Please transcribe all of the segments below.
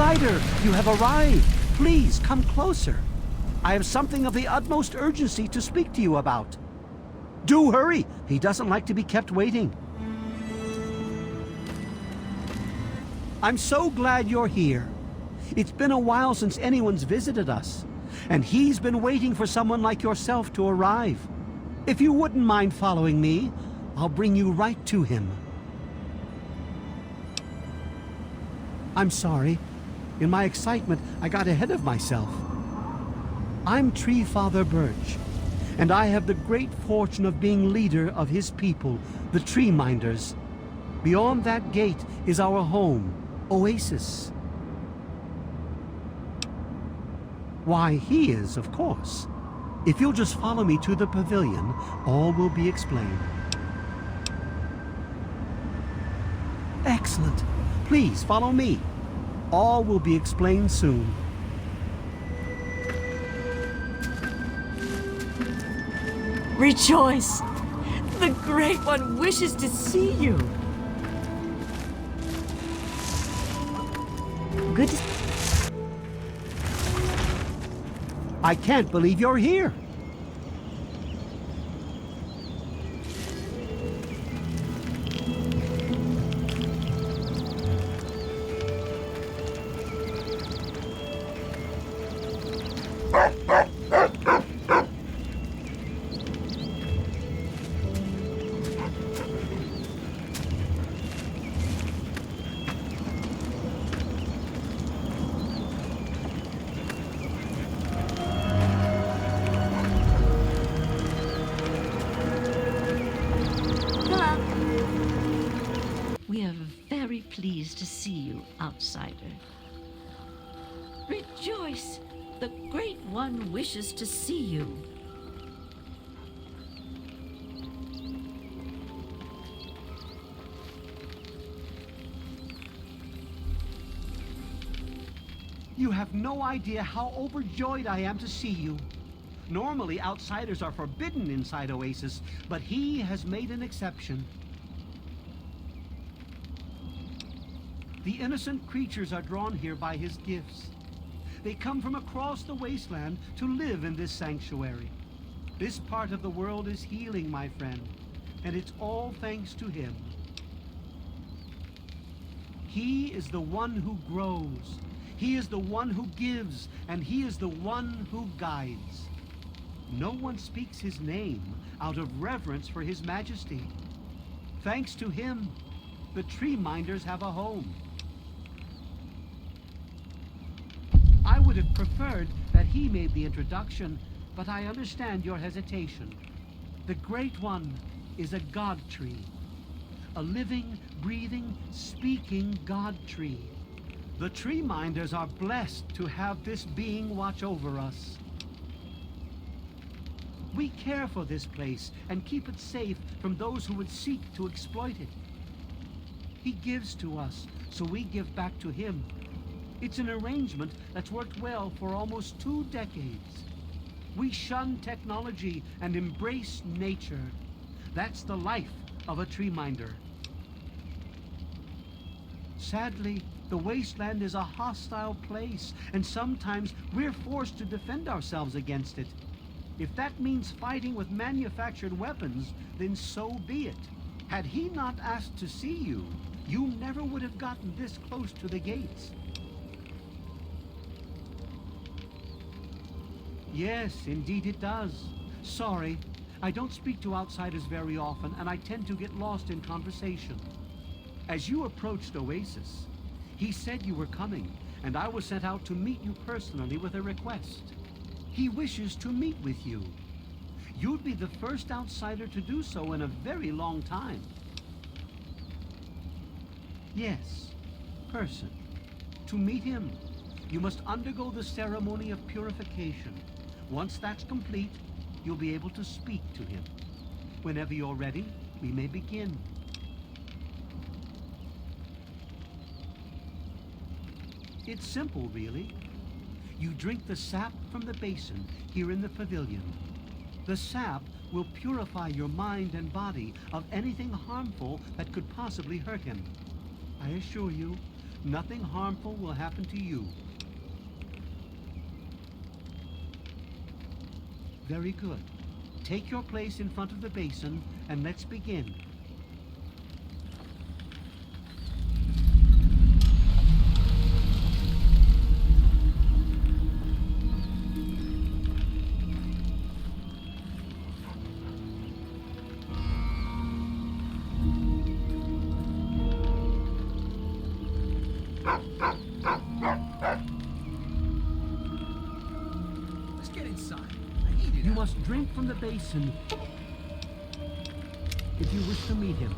Outsider, you have arrived. Please, come closer. I have something of the utmost urgency to speak to you about. Do hurry! He doesn't like to be kept waiting. I'm so glad you're here. It's been a while since anyone's visited us, and he's been waiting for someone like yourself to arrive. If you wouldn't mind following me, I'll bring you right to him. I'm sorry. In my excitement, I got ahead of myself. I'm Tree Father Birch, and I have the great fortune of being leader of his people, the Tree Minders. Beyond that gate is our home, Oasis. Why, he is, of course. If you'll just follow me to the pavilion, all will be explained. Excellent. Please follow me. All will be explained soon. Rejoice! The Great One wishes to see you. Good to... I can't believe you're here. We are very pleased to see you, outsider. Rejoice! The Great One wishes to see you. You have no idea how overjoyed I am to see you. Normally, outsiders are forbidden inside Oasis, but he has made an exception. The innocent creatures are drawn here by his gifts. They come from across the wasteland to live in this sanctuary. This part of the world is healing, my friend, and it's all thanks to him. He is the one who grows. He is the one who gives, and he is the one who guides. No one speaks his name out of reverence for his majesty. Thanks to him, the Tree Minders have a home. I would have preferred that he made the introduction, but I understand your hesitation. The Great One is a god tree. A living, breathing, speaking god tree. The Tree Minders are blessed to have this being watch over us. We care for this place and keep it safe from those who would seek to exploit it. He gives to us, so we give back to him. It's an arrangement that's worked well for almost 2 decades. We shun technology and embrace nature. That's the life of a tree minder. Sadly, the wasteland is a hostile place, and sometimes we're forced to defend ourselves against it. If that means fighting with manufactured weapons, then so be it. Had he not asked to see you, you never would have gotten this close to the gates. Yes, indeed it does. Sorry, I don't speak to outsiders very often, and I tend to get lost in conversation. As you approached Oasis, he said you were coming, and I was sent out to meet you personally with a request. He wishes to meet with you. You'd be the first outsider to do so in a very long time. Yes, person. To meet him, you must undergo the ceremony of purification. Once that's complete, you'll be able to speak to him. Whenever you're ready, we may begin. It's simple, really. You drink the sap from the basin here in the pavilion. The sap will purify your mind and body of anything harmful that could possibly hurt him. I assure you, Nothing harmful will happen to you. Very good. Take your place in front of the basin, and let's begin. Let's get inside. I need it. You must drink from the basin if you wish to meet him.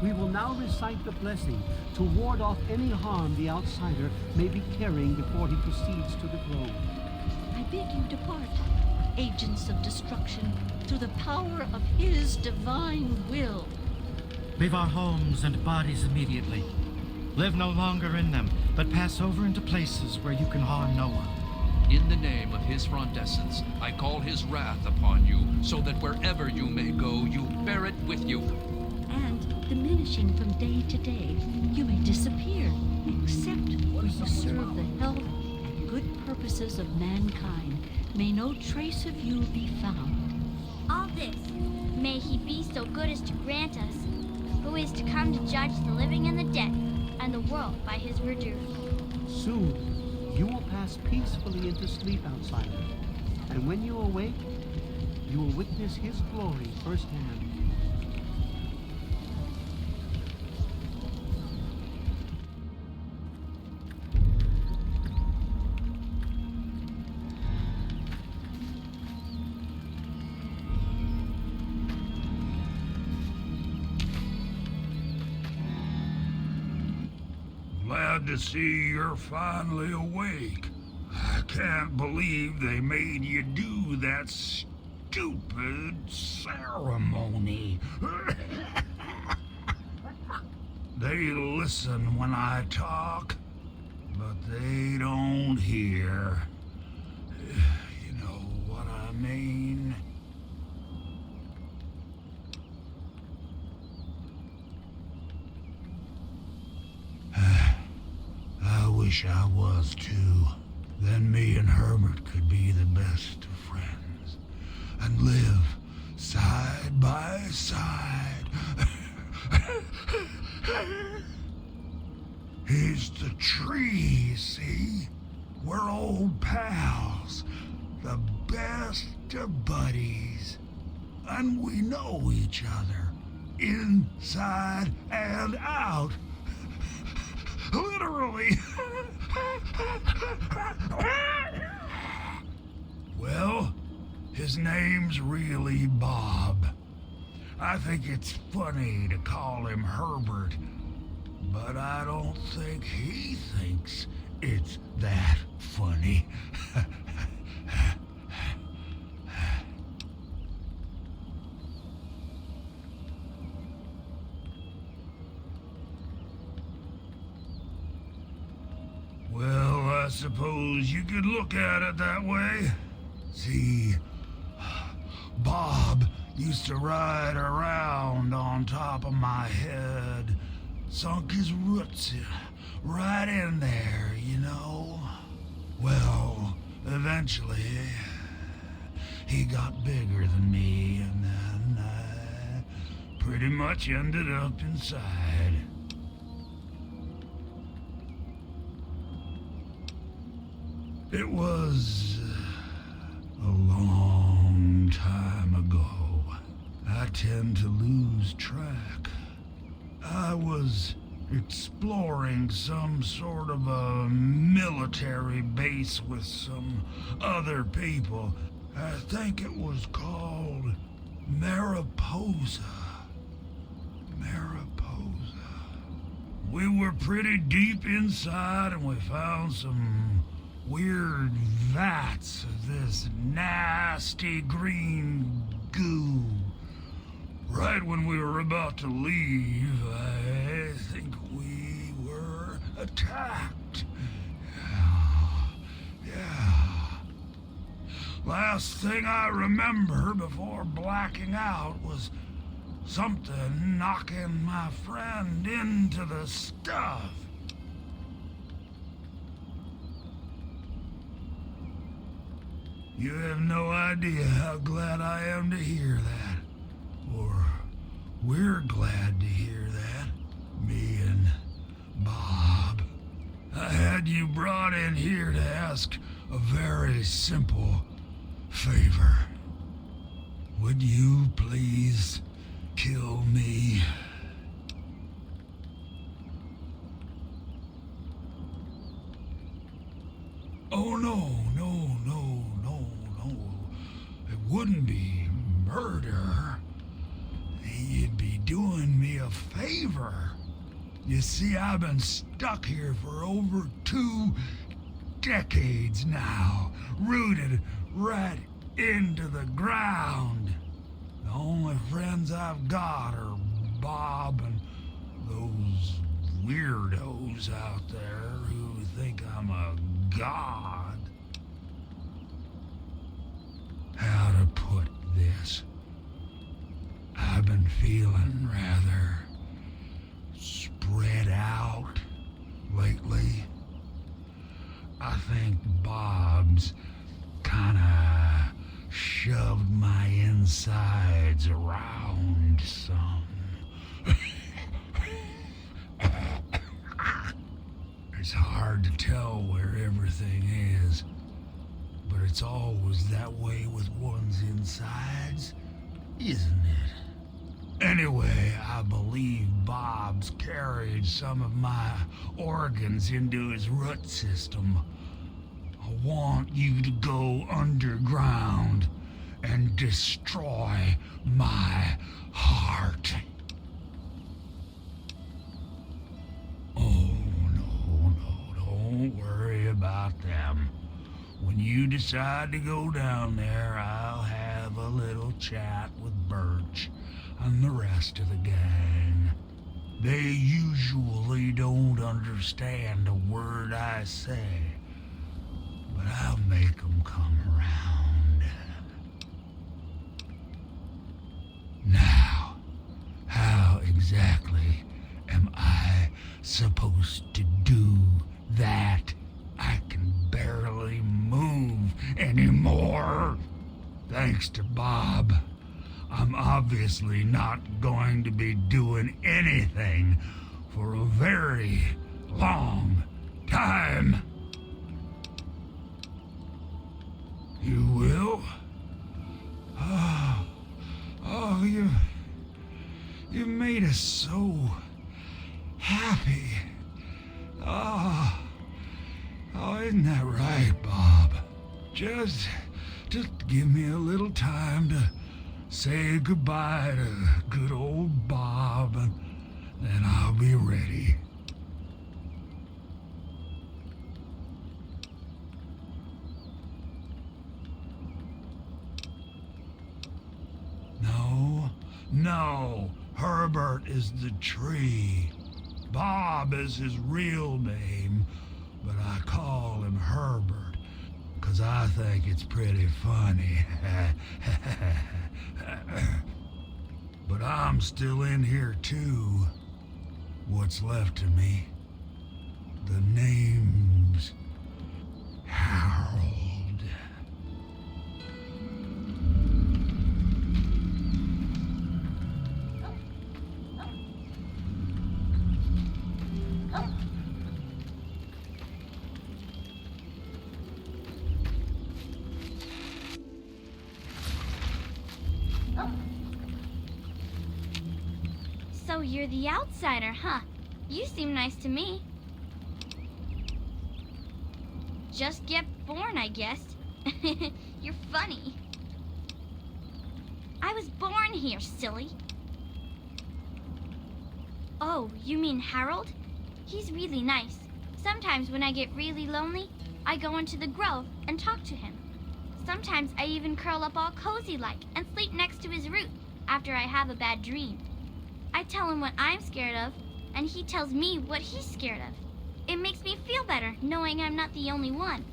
We will now recite the blessing to ward off any harm the outsider may be carrying before he proceeds to the grove. I beg you depart, agents of destruction, through the power of his divine will. Leave our homes and bodies immediately. Live no longer in them, but pass over into places where you can harm no one. In the name of his frondescence, I call his wrath upon you, so that wherever you may go, you bear it with you. And, diminishing from day to day, you may disappear, except where you serve the health and good purposes of mankind. May no trace of you be found. All this, may he be so good as to grant us, who is to come to judge the living and the dead, and the world by his verdure. Soon, you will pass peacefully into sleep, outsider. And when you awake, you will witness his glory firsthand. Glad to see you're finally awake. I can't believe they made you do that stupid ceremony. They listen when I talk, but they don't hear. You know what I mean? I wish I was too. Then me and Herbert could be the best of friends and live side by side. He's the tree, see? We're old pals, the best of buddies. And we know each other, inside and out. Literally. Well, his name's really Bob. I think it's funny to call him Herbert, but I don't think he thinks it's that funny. Well, I suppose you could look at it that way. See, Bob used to ride around on top of my head, sunk his roots right in there, you know. Well, eventually, he got bigger than me, and then I pretty much ended up inside. It was a long time ago. I tend to lose track. I was exploring some sort of a military base with some other people. I think it was called Mariposa. Mariposa. We were pretty deep inside and we found some weird vats of this nasty green goo. Right when we were about to leave, I think we were attacked. Yeah. Last thing I remember before blacking out was Something knocking my friend into the stuff. You have no idea how glad I am to hear that. Or we're glad to hear that. Me and Bob. I had you brought in here to ask a very simple favor. Would you please kill me? Oh, no. It wouldn't be murder. You'd be doing me a favor. You see, I've been stuck here for over 2 decades now, rooted right into the ground. The only friends I've got are Bob and those weirdos out there who think I'm a god. How to put this? I've been feeling rather spread out lately. I think Bob's kinda shoved my insides around some. It's hard to tell where everything is, but it's always that way with one's insides, isn't it? Anyway, I believe Bob's carried some of my organs into his root system. I want you to go underground and destroy my heart. Oh, no, don't worry about them. When you decide to go down there, I'll have a little chat with Birch and the rest of the gang. They usually don't understand a word I say, but I'll make them come around. Now, how exactly am I supposed to do that? I can barely move anymore. Thanks to Bob, I'm obviously not going to be doing anything for a very long time. You will? Oh, you made us so happy. Oh, isn't that right, Bob? Just give me a little time to say goodbye to good old Bob, and then I'll be ready. No, Herbert is the tree. Bob is his real name, but I call him Herbert, 'cause I think it's pretty funny. But I'm still in here too. What's left of me? The name's Harold. So you're the outsider, huh? You seem nice to me. Just get born, I guess. You're funny. I was born here, silly. Oh, you mean Harold? He's really nice. Sometimes when I get really lonely, I go into the grove and talk to him. Sometimes I even curl up all cozy-like and sleep next to his root after I have a bad dream. I tell him what I'm scared of, and he tells me what he's scared of. It makes me feel better knowing I'm not the only one.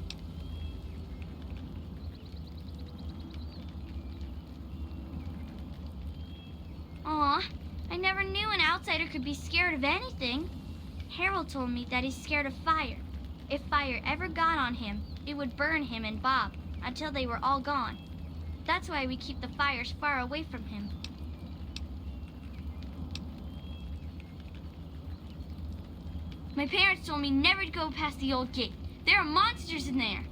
Aw, Aw, I never knew an outsider could be scared of anything. Harold told me that he's scared of fire. If fire ever got on him, it would burn him and Bob until they were all gone. That's why we keep the fires far away from him. My parents told me never to go past the old gate. There are monsters in there.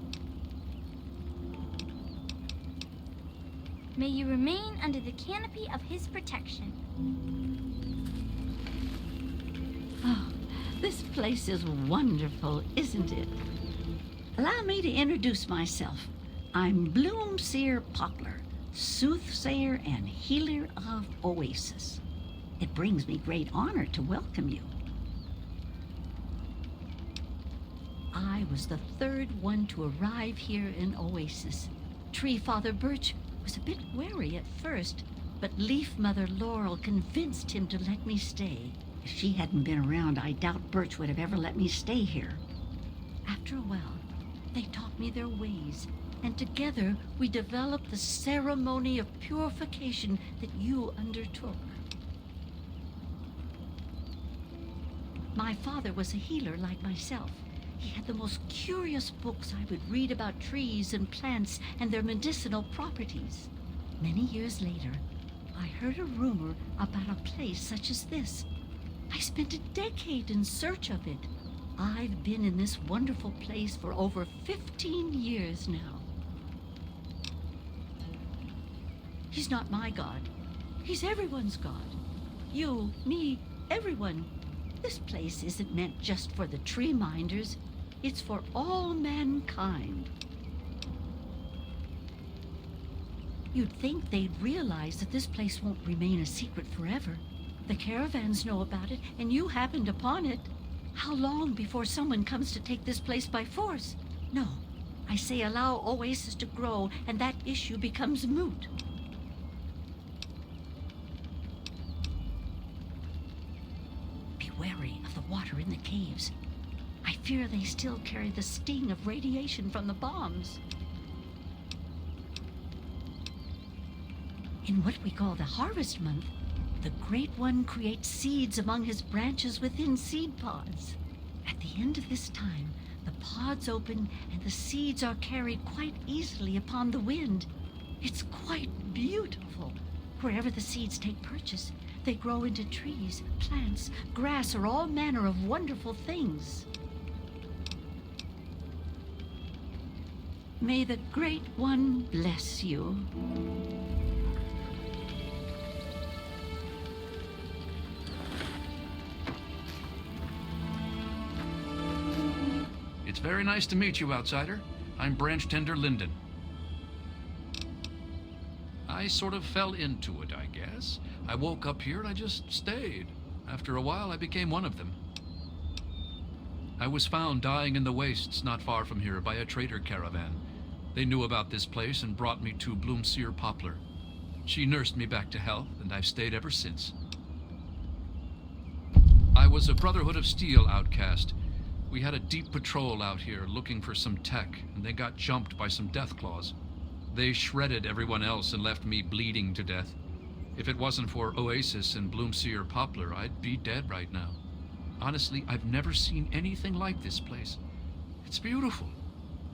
May you remain under the canopy of his protection. Oh, this place is wonderful, isn't it? Allow me to introduce myself. I'm Bloomseer Poplar, soothsayer and healer of Oasis. It brings me great honor to welcome you. I was the third one to arrive here in Oasis. Tree Father Birch was a bit wary at first, but Leaf Mother Laurel convinced him to let me stay. If she hadn't been around, I doubt Birch would have ever let me stay here. After a while, they taught me their ways, and together we developed the ceremony of purification that you undertook. My father was a healer like myself. He had the most curious books I would read about trees and plants and their medicinal properties. Many years later, I heard a rumor about a place such as this. I spent a decade in search of it. I've been in this wonderful place for over 15 years now. He's not my God. He's everyone's God. You, me, everyone. This place isn't meant just for the tree minders. It's for all mankind. You'd think they'd realize that this place won't remain a secret forever. The caravans know about it, and you happened upon it. How long before someone comes to take this place by force? No, I say allow Oasis to grow, and that issue becomes moot. Be wary of the water in the caves. I fear they still carry the sting of radiation from the bombs. In what we call the harvest month, the Great One creates seeds among his branches within seed pods. At the end of this time, the pods open and the seeds are carried quite easily upon the wind. It's quite beautiful. Wherever the seeds take purchase, they grow into trees, plants, grass, or all manner of wonderful things. May the Great One bless you. It's very nice to meet you, outsider. I'm Branch Tender Linden. I sort of fell into it, I guess. I woke up here and I just stayed. After a while, I became one of them. I was found dying in the wastes not far from here by a trader caravan. They knew about this place and brought me to Bloomseer Poplar. She nursed me back to health, and I've stayed ever since. I was a Brotherhood of Steel outcast. We had a deep patrol out here looking for some tech, and they got jumped by some deathclaws. They shredded everyone else and left me bleeding to death. If it wasn't for Oasis and Bloomseer Poplar, I'd be dead right now. Honestly, I've never seen anything like this place. It's beautiful.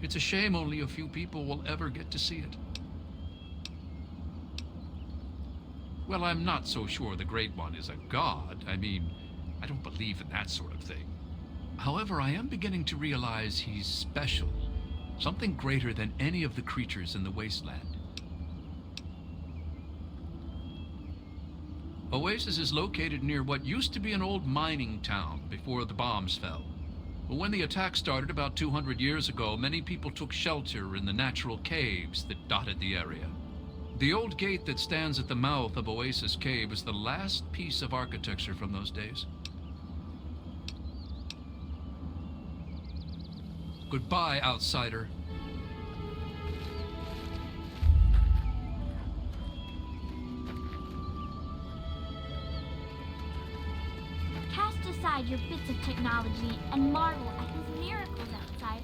It's a shame only a few people will ever get to see it. Well, I'm not so sure the Great One is a god. I mean, I don't believe in that sort of thing. However, I am beginning to realize he's special. Something greater than any of the creatures in the wasteland. Oasis is located near what used to be an old mining town before the bombs fell. But when the attack started about 200 years ago, many people took shelter in the natural caves that dotted the area. The old gate that stands at the mouth of Oasis Cave is the last piece of architecture from those days. Goodbye, outsider. Cast aside your bits of technology and marvel at his miracles outside.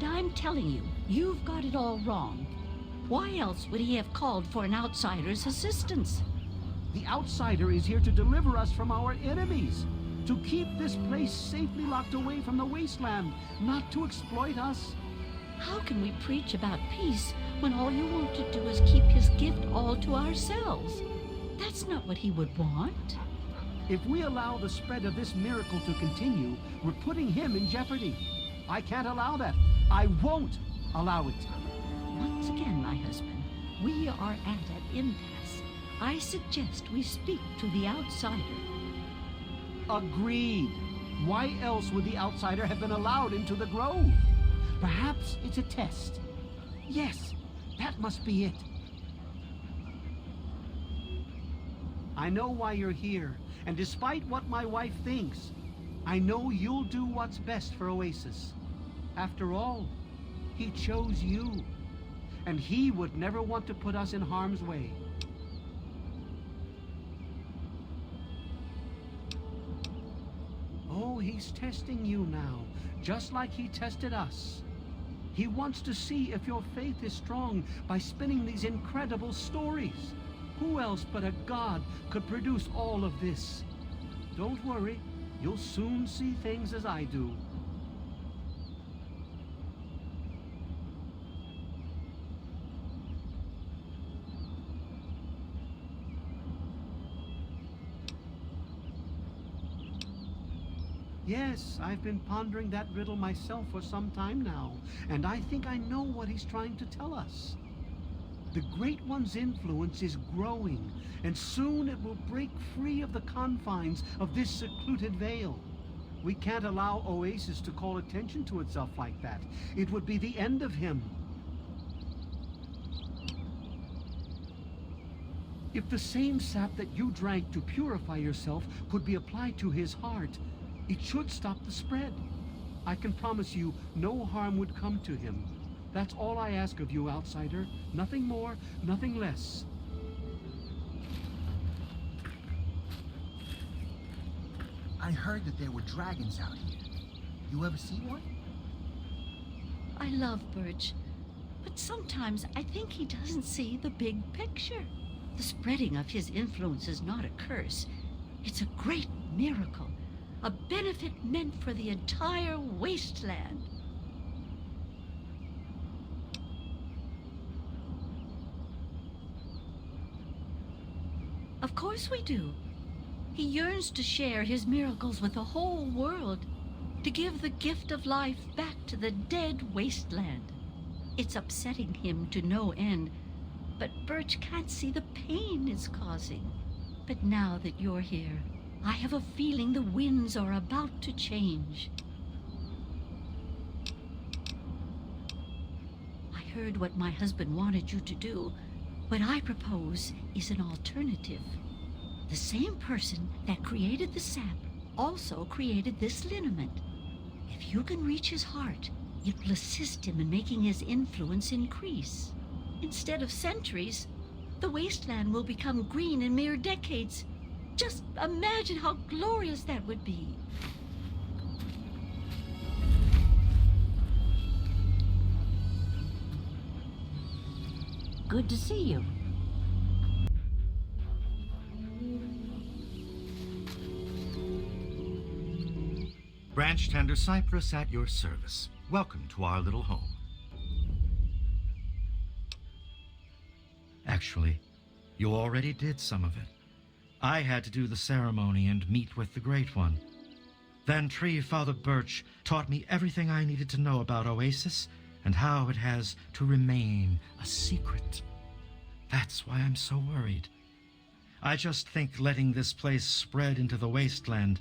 And I'm telling you, you've got it all wrong. Why else would he have called for an outsider's assistance? The outsider is here to deliver us from our enemies, to keep this place safely locked away from the wasteland, not to exploit us. How can we preach about peace when all you want to do is keep his gift all to ourselves? That's not what he would want. If we allow the spread of this miracle to continue, we're putting him in jeopardy. I can't allow that. I won't allow it. Once again, my husband, we are at an impasse. I suggest we speak to the outsider. Agreed. Why else would the outsider have been allowed into the grove? Perhaps it's a test. Yes, that must be it. I know why you're here, and despite what my wife thinks, I know you'll do what's best for Oasis. After all, he chose you, and he would never want to put us in harm's way. Oh, he's testing you now, just like he tested us. He wants to see if your faith is strong by spinning these incredible stories. Who else but a god could produce all of this? Don't worry, you'll soon see things as I do. Yes, I've been pondering that riddle myself for some time now, and I think I know what he's trying to tell us. The Great One's influence is growing, and soon it will break free of the confines of this secluded vale. We can't allow Oasis to call attention to itself like that. It would be the end of him. If the same sap that you drank to purify yourself could be applied to his heart, it should stop the spread. I can promise you no harm would come to him. That's all I ask of you, outsider. Nothing more, nothing less. I heard that there were dragons out here. You ever see one? I love Birch, but sometimes I think he doesn't see the big picture. The spreading of his influence is not a curse. It's a great miracle. A benefit meant for the entire wasteland. Of course we do. He yearns to share his miracles with the whole world, to give the gift of life back to the dead wasteland. It's upsetting him to no end, but Birch can't see the pain it's causing. But now that you're here, I have a feeling the winds are about to change. I heard what my husband wanted you to do. What I propose is an alternative. The same person that created the sap also created this liniment. If you can reach his heart, it will assist him in making his influence increase. Instead of centuries, the wasteland will become green in mere decades. Just imagine how glorious that would be. Good to see you. Branch Tender Cypress at your service. Welcome to our little home. Actually, you already did some of it. I had to do the ceremony and meet with the Great One. Then Tree Father Birch taught me everything I needed to know about Oasis and how it has to remain a secret. That's why I'm so worried. I just think letting this place spread into the wasteland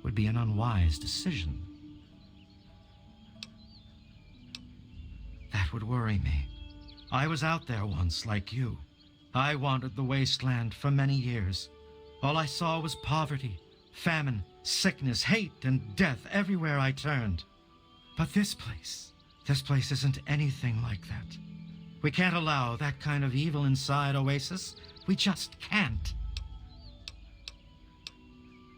would be an unwise decision. That would worry me. I was out there once, like you. I wandered the wasteland for many years. All I saw was poverty, famine, sickness, hate, and death everywhere I turned. But this place isn't anything like that. We can't allow that kind of evil inside Oasis. We just can't.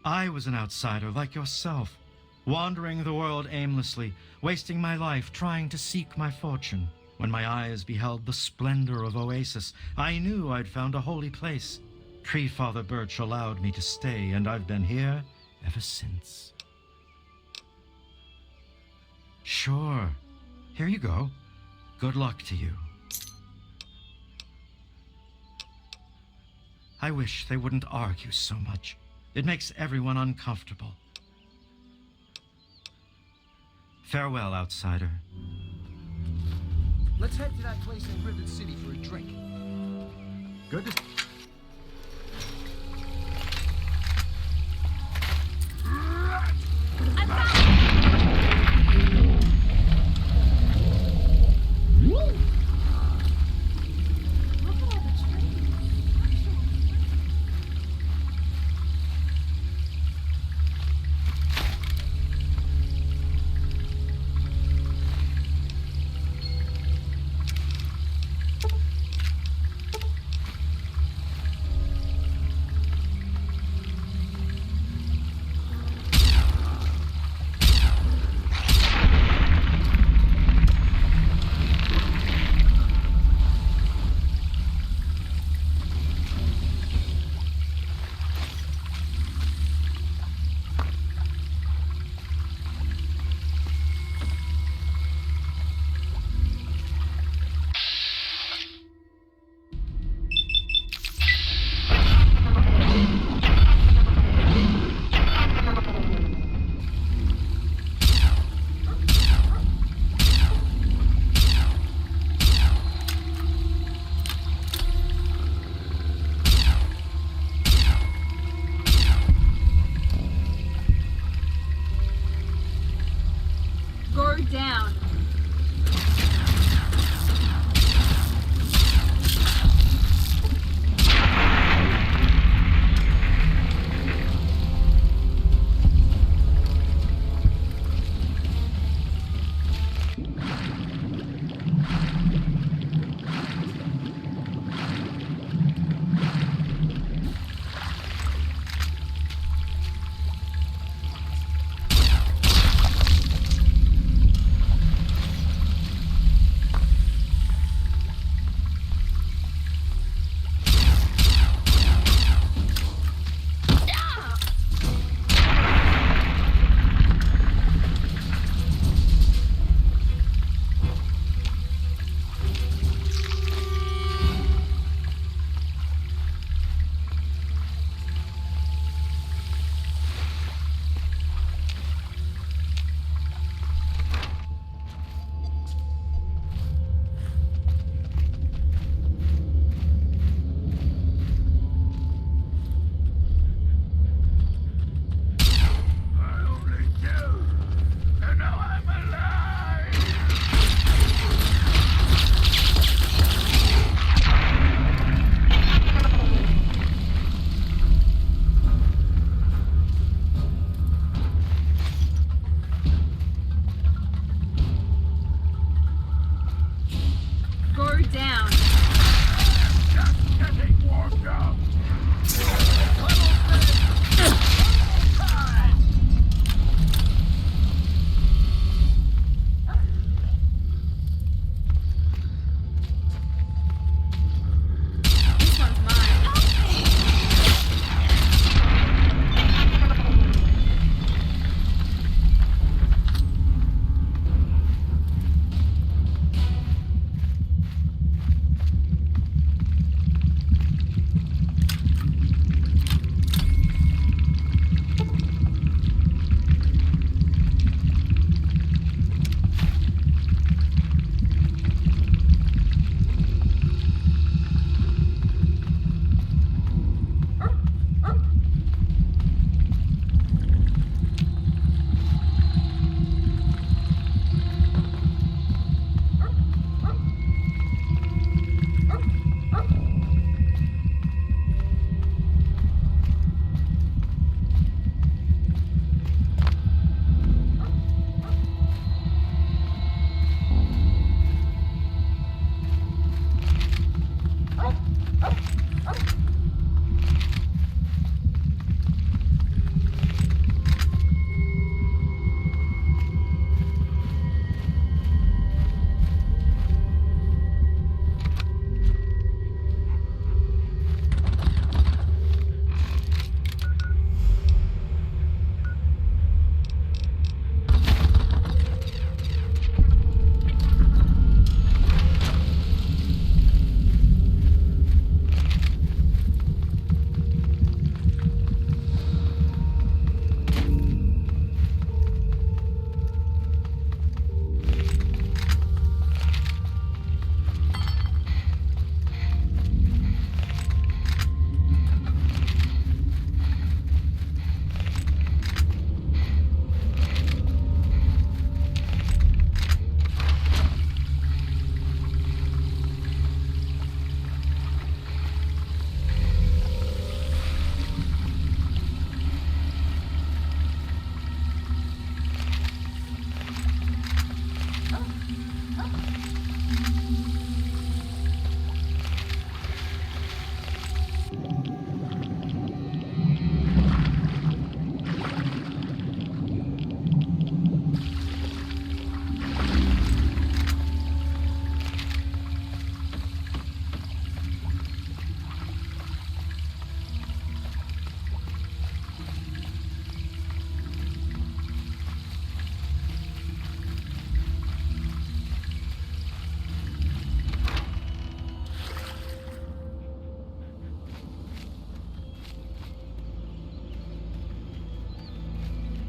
I was an outsider like yourself. wandering the world aimlessly, wasting my life trying to seek my fortune. When my eyes beheld the splendor of Oasis, I knew I'd found a holy place. Tree Father Birch allowed me to stay, and I've been here ever since. Sure. Here you go. Good luck to you. I wish they wouldn't argue so much. It makes everyone uncomfortable. Farewell, outsider. Let's head to that place in Rivet City for a drink. Good to...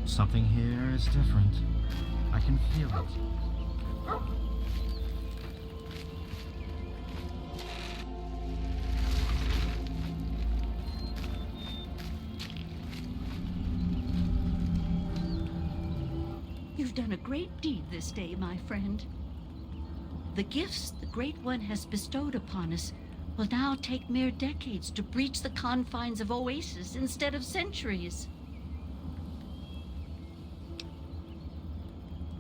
Something here is different. I can feel it. You've done a great deed this day, my friend. The gifts the Great One has bestowed upon us will now take mere decades to breach the confines of Oasis instead of centuries.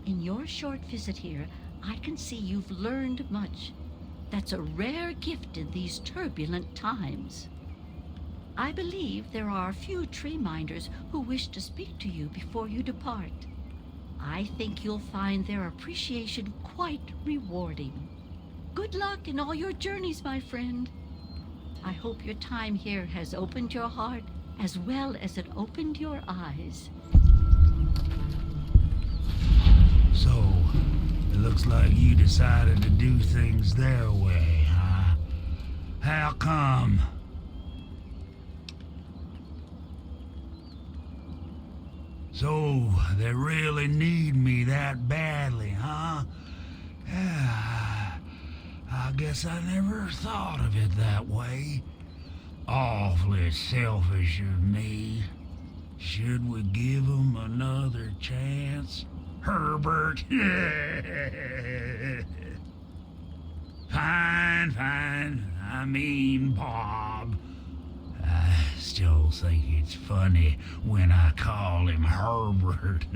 In your short visit here, I can see you've learned much. That's a rare gift in these turbulent times. I believe there are a few tree minders who wish to speak to you before you depart. I think you'll find their appreciation quite rewarding. Good luck in all your journeys, my friend. I hope your time here has opened your heart as well as it opened your eyes. So, it looks like you decided to do things their way, huh? How come? So, they really need me that badly, huh? Yeah, I guess I never thought of it that way. Awfully selfish of me. Should we give them another chance? Herbert. Fine. I mean, Bob. I still think it's funny when I call him Herbert.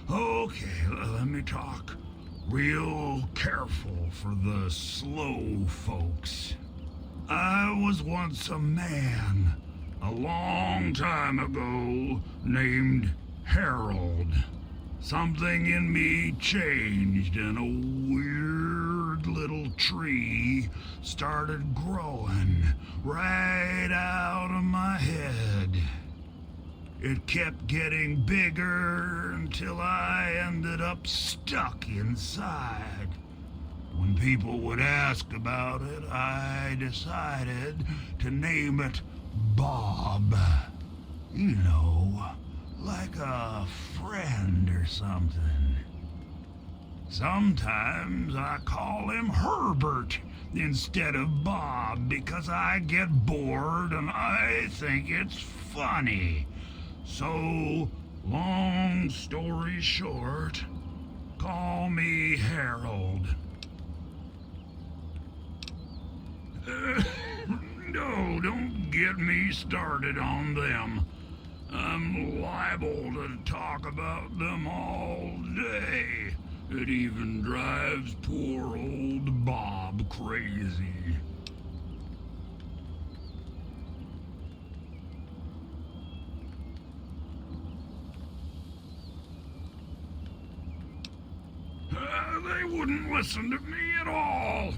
Okay, let me talk real careful for the slow folks. I was once a man, a long time ago, named Harold. Something in me changed and a weird little tree started growing right out of my head. It kept getting bigger until I ended up stuck inside. When people would ask about it, I decided to name it Bob. You know, like a friend or something. Sometimes I call him Herbert instead of Bob because I get bored and I think it's funny. So, long story short, call me Harold. No, don't get me started on them. I'm liable to talk about them all day. It even drives poor old Bob crazy. They wouldn't listen to me at all.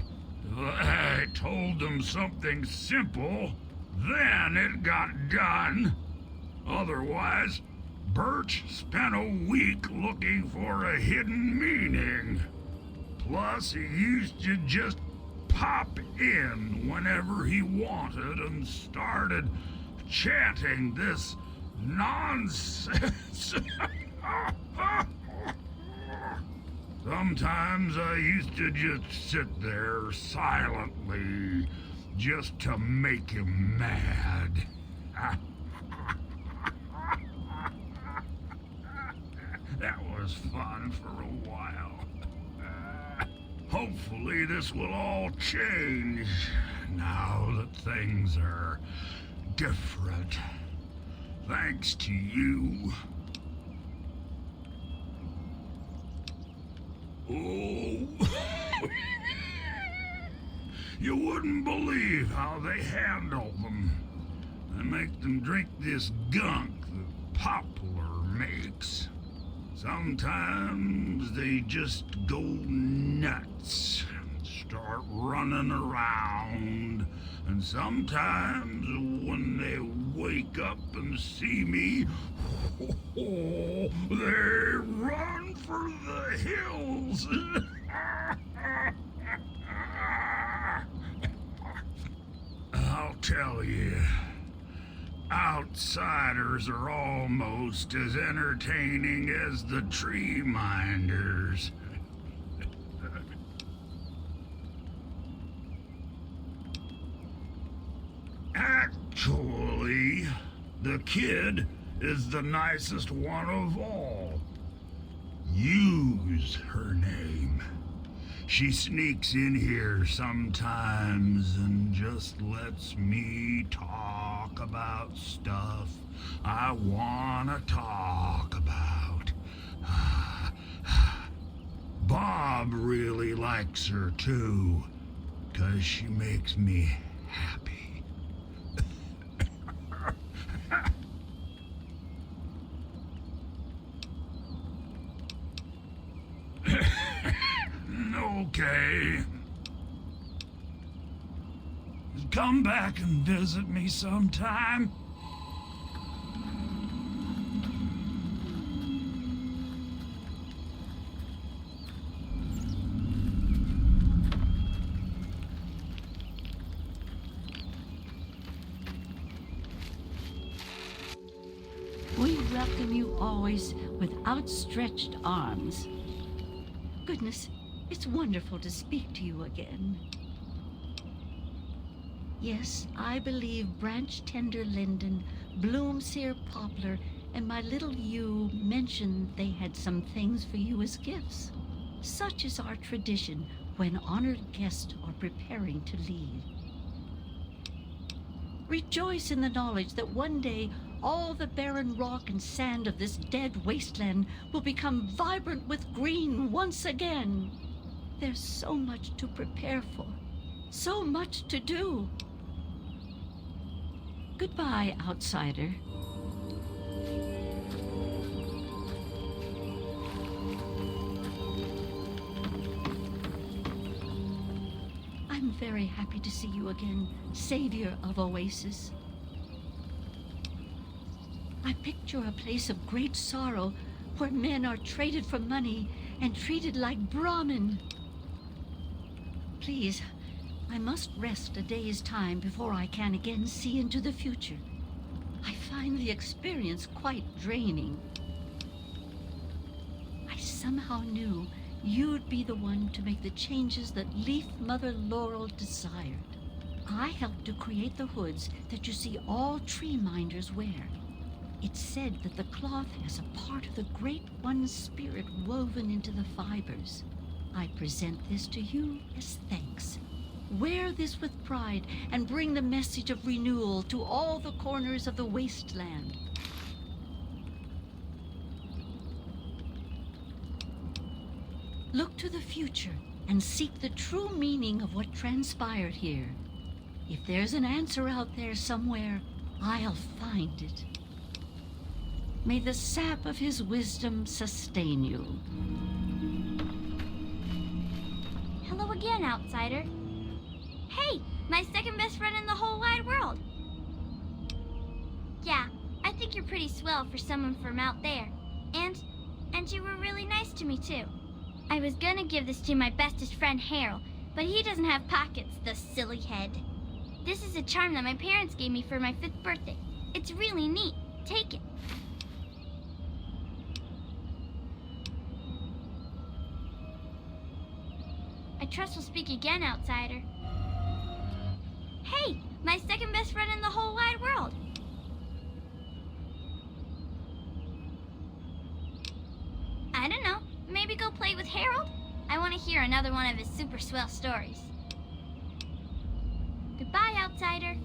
If I told them something simple, then it got done. Otherwise, Birch spent a week looking for a hidden meaning. Plus, he used to just pop in whenever he wanted and started chanting this nonsense. Sometimes I used to just sit there silently just to make him mad. That was fun for a while. Hopefully this will all change now that things are different. Thanks to you. Oh, you wouldn't believe how they handle them. They make them drink this gunk that Poplar makes. Sometimes they just go nuts, start running around, and sometimes when they wake up and see me, they run for the hills. I'll tell you, outsiders are almost as entertaining as the tree minders. Actually, the kid is the nicest one of all. Use her name. She sneaks in here sometimes and just lets me talk about stuff I wanna talk about. Bob really likes her too, 'cause she makes me happy. Okay. Come back and visit me sometime. We welcome you always with outstretched arms. Goodness, it's wonderful to speak to you again. Yes, I believe branch tender linden, bloom sear poplar, and my little yew mentioned they had some things for you as gifts. Such is our tradition when honored guests are preparing to leave. Rejoice in the knowledge that one day all the barren rock and sand of this dead wasteland will become vibrant with green once again. There's so much to prepare for, so much to do. Goodbye, outsider. I'm very happy to see you again, savior of Oasis. I picture a place of great sorrow where men are traded for money and treated like Brahmin. Please, I must rest a day's time before I can again see into the future. I find the experience quite draining. I somehow knew you'd be the one to make the changes that Leaf Mother Laurel desired. I helped to create the hoods that you see all tree minders wear. It's said that the cloth has a part of the Great One's spirit woven into the fibers. I present this to you as thanks. Wear this with pride and bring the message of renewal to all the corners of the wasteland. Look to the future and seek the true meaning of what transpired here. If there's an answer out there somewhere, I'll find it. May the sap of his wisdom sustain you. Hello again, outsider. Hey, my second best friend in the whole wide world. Yeah, I think you're pretty swell for someone from out there. And you were really nice to me too. I was gonna give this to my bestest friend Harold, but he doesn't have pockets, the silly head. This is a charm that my parents gave me for my 5th birthday. It's really neat. Take it. I trust we'll speak again, outsider. Hey, my second best friend in the whole wide world. I don't know, maybe go play with Harold? I want to hear another one of his super swell stories. Goodbye, outsider.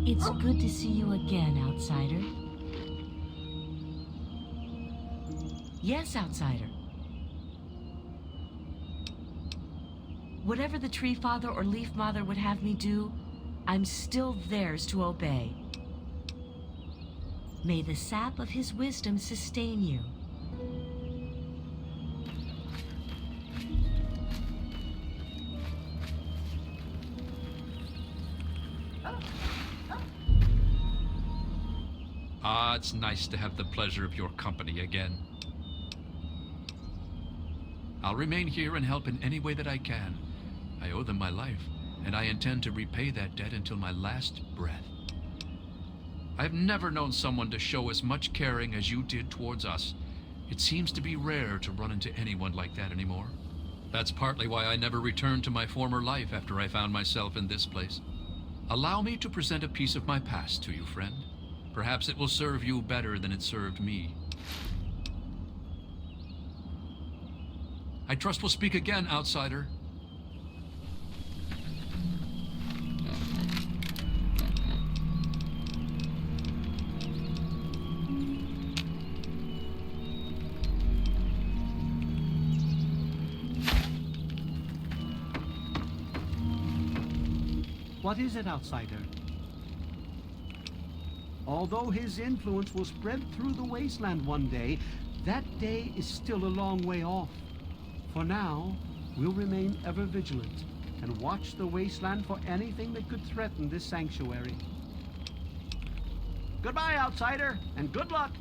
It's good to see you again, outsider. Yes, outsider. Whatever the Tree Father or Leaf Mother would have me do, I'm still theirs to obey. May the sap of his wisdom sustain you. Ah, it's nice to have the pleasure of your company again. I'll remain here and help in any way that I can. I owe them my life, and I intend to repay that debt until my last breath. I've never known someone to show as much caring as you did towards us. It seems to be rare to run into anyone like that anymore. That's partly why I never returned to my former life after I found myself in this place. Allow me to present a piece of my past to you, friend. Perhaps it will serve you better than it served me. I trust we'll speak again, outsider. What is it, outsider? Although his influence will spread through the wasteland one day, that day is still a long way off. For now, we'll remain ever vigilant and watch the wasteland for anything that could threaten this sanctuary. Goodbye, outsider, and good luck!